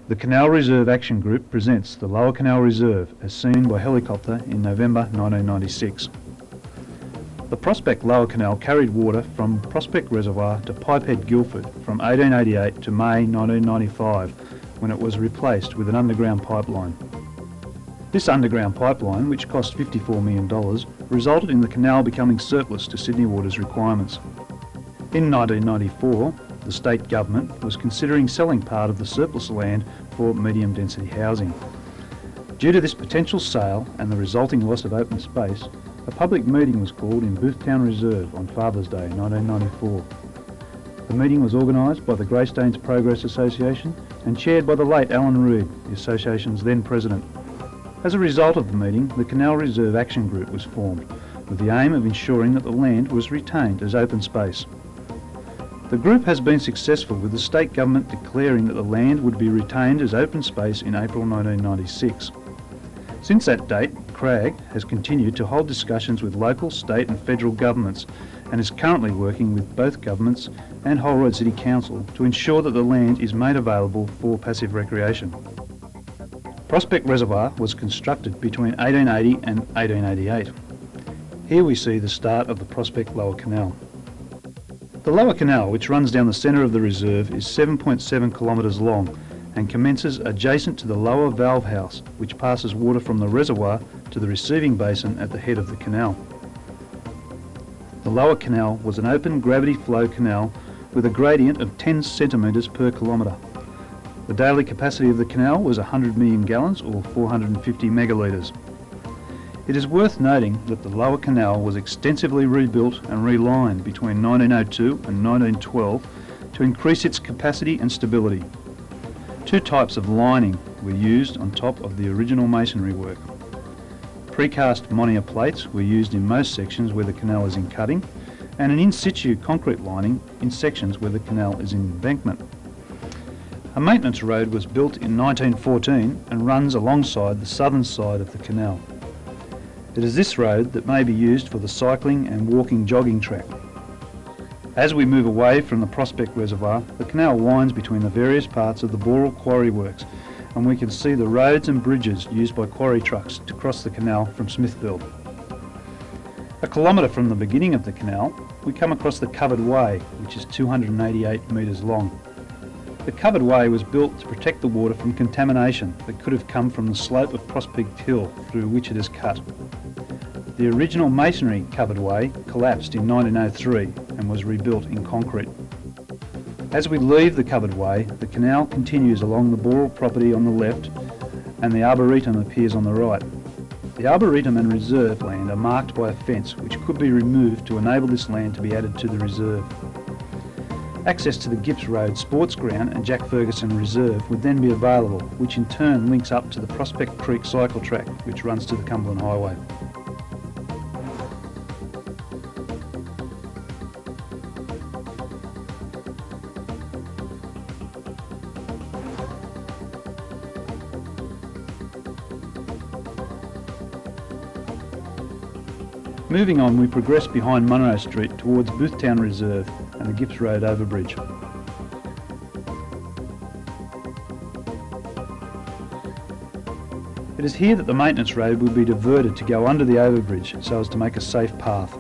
The Canal Reserve Action Group presents the Lower Canal Reserve as seen by helicopter in November 1996. The Prospect Lower Canal carried water from Prospect Reservoir to Pipehead Guildford from 1888 to May 1995 when it was replaced with an underground pipeline. This underground pipeline, which cost $54 million, resulted in the canal becoming surplus to Sydney Water's requirements. In 1994, the state government was considering selling part of the surplus land for medium density housing. Due to this potential sale and the resulting loss of open space, a public meeting was called in Boothtown Reserve on Father's Day 1994. The meeting was organised by the Greystanes Progress Association and chaired by the late Alan Reid, the association's then president. As a result of the meeting, the Canal Reserve Action Group was formed with the aim of ensuring that the land was retained as open space. The group has been successful with the state government declaring that the land would be retained as open space in April 1996. Since that date, CRAG has continued to hold discussions with local, state and federal governments and is currently working with both governments and Holroyd City Council to ensure that the land is made available for passive recreation. Prospect Reservoir was constructed between 1880 and 1888. Here we see the start of the Prospect Lower Canal. The Lower Canal, which runs down the centre of the reserve, is 7.7 kilometres long and commences adjacent to the lower valve house, which passes water from the reservoir to the receiving basin at the head of the canal. The Lower Canal was an open gravity flow canal with a gradient of 10 centimetres per kilometre. The daily capacity of the canal was 100 million gallons or 450 megalitres. It is worth noting that the Lower Canal was extensively rebuilt and relined between 1902 and 1912 to increase its capacity and stability. Two types of lining were used on top of the original masonry work. Precast Monia plates were used in most sections where the canal is in cutting, and an in-situ concrete lining in sections where the canal is in embankment. A maintenance road was built in 1914 and runs alongside the southern side of the canal. It is this road that may be used for the cycling and walking jogging track. As we move away from the Prospect Reservoir, the canal winds between the various parts of the Boral Quarry Works, and we can see the roads and bridges used by quarry trucks to cross the canal from Smithfield. A kilometre from the beginning of the canal, we come across the Covered Way, which is 288 metres long. The Covered Way was built to protect the water from contamination that could have come from the slope of Prospect Hill through which it is cut. The original masonry Covered Way collapsed in 1903 and was rebuilt in concrete. As we leave the Covered Way, the canal continues along the Boral property on the left and the Arboretum appears on the right. The Arboretum and reserve land are marked by a fence which could be removed to enable this land to be added to the reserve. Access to the Gipps Road Sports Ground and Jack Ferguson Reserve would then be available, which in turn links up to the Prospect Creek cycle track which runs to the Cumberland Highway. Moving on, we progress behind Munro Street towards Boothtown Reserve and the Gipps Road overbridge. It is here that the maintenance road will be diverted to go under the overbridge so as to make a safe path.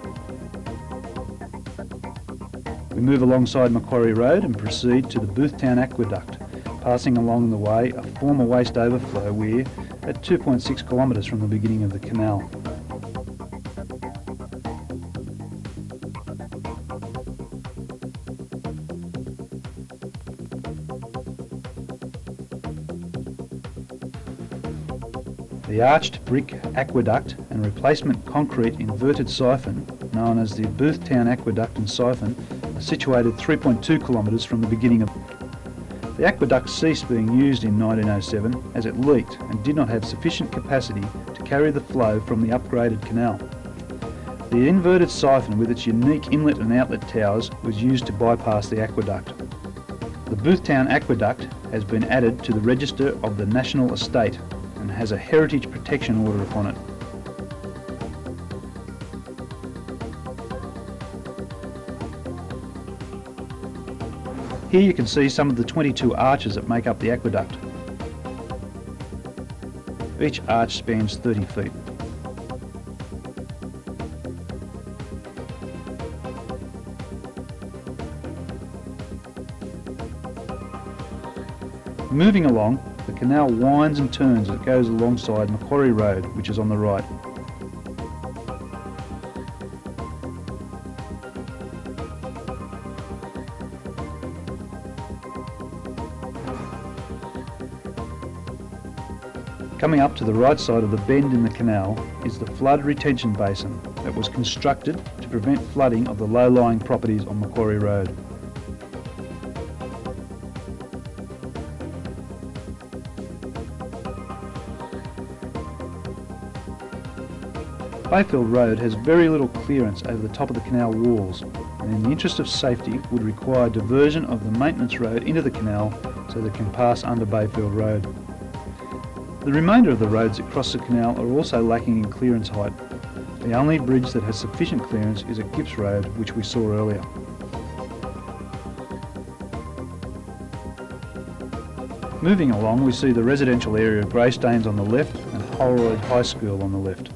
We move alongside Macquarie Road and proceed to the Boothtown Aqueduct, passing along the way a former waste overflow weir at 2.6 kilometres from the beginning of the canal. The arched brick aqueduct and replacement concrete inverted siphon, known as the Boothtown Aqueduct and Siphon, are situated 3.2 kilometres from the beginning of. The aqueduct ceased being used in 1907 as it leaked and did not have sufficient capacity to carry the flow from the upgraded canal. The inverted siphon with its unique inlet and outlet towers was used to bypass the aqueduct. The Boothtown Aqueduct has been added to the register of the National Estate and has a heritage protection order upon it. Here you can see some of the 22 arches that make up the aqueduct. Each arch spans 30 feet. Moving along, the canal winds and turns as it goes alongside Macquarie Road, which is on the right. Coming up to the right side of the bend in the canal is the flood retention basin that was constructed to prevent flooding of the low-lying properties on Macquarie Road. Bayfield Road has very little clearance over the top of the canal walls, and in the interest of safety would require diversion of the maintenance road into the canal so that it can pass under Bayfield Road. The remainder of the roads that cross the canal are also lacking in clearance height. The only bridge that has sufficient clearance is at Gips Road, which we saw earlier. Moving along, we see the residential area of Greystanes on the left and Holroyd High School on the left.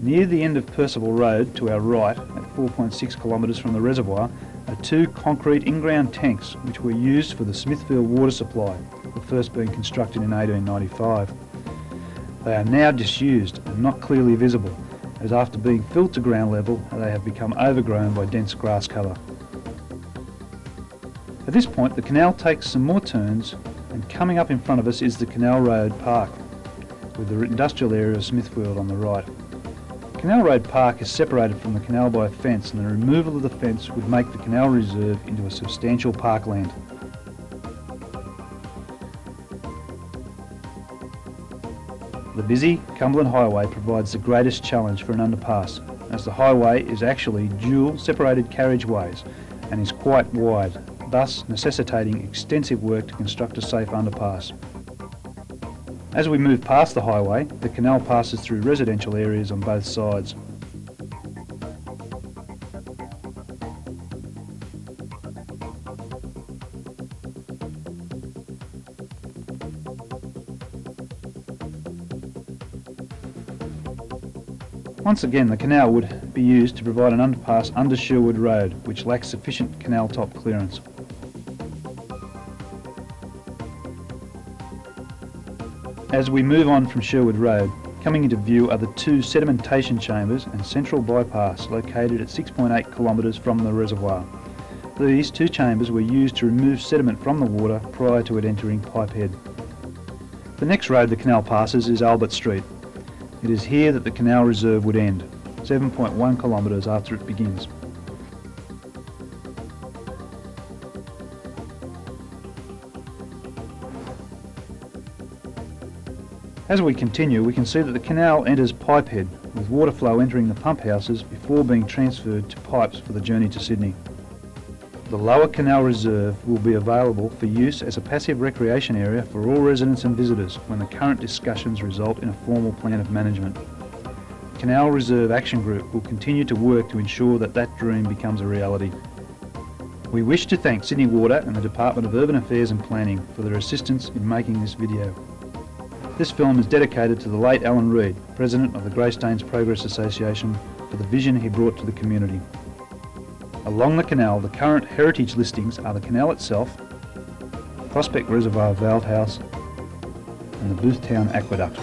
Near the end of Percival Road, to our right, at 4.6 kilometres from the reservoir, are two concrete in-ground tanks which were used for the Smithfield water supply, the first being constructed in 1895. They are now disused and not clearly visible, as after being filled to ground level, they have become overgrown by dense grass cover. At this point, the canal takes some more turns, and coming up in front of us is the Canal Road Park, with the industrial area of Smithfield on the right. Canal Road Park is separated from the canal by a fence, and the removal of the fence would make the canal reserve into a substantial parkland. The busy Cumberland Highway provides the greatest challenge for an underpass, as the highway is actually dual separated carriageways and is quite wide, thus necessitating extensive work to construct a safe underpass. As we move past the highway, the canal passes through residential areas on both sides. Once again, the canal would be used to provide an underpass under Sherwood Road, which lacks sufficient canal top clearance. As we move on from Sherwood Road, coming into view are the two sedimentation chambers and central bypass located at 6.8 kilometres from the reservoir. These two chambers were used to remove sediment from the water prior to it entering Pipehead. The next road the canal passes is Albert Street. It is here that the canal reserve would end, 7.1 kilometres after it begins. As we continue, we can see that the canal enters Pipehead, with water flow entering the pump houses before being transferred to pipes for the journey to Sydney. The lower canal reserve will be available for use as a passive recreation area for all residents and visitors when the current discussions result in a formal plan of management. The Canal Reserve Action Group will continue to work to ensure that that dream becomes a reality. We wish to thank Sydney Water and the Department of Urban Affairs and Planning for their assistance in making this video. This film is dedicated to the late Alan Reid, President of the Greystanes Progress Association, for the vision he brought to the community. Along the canal, the current heritage listings are the canal itself, Prospect Reservoir Valve House and the Boothtown Aqueduct.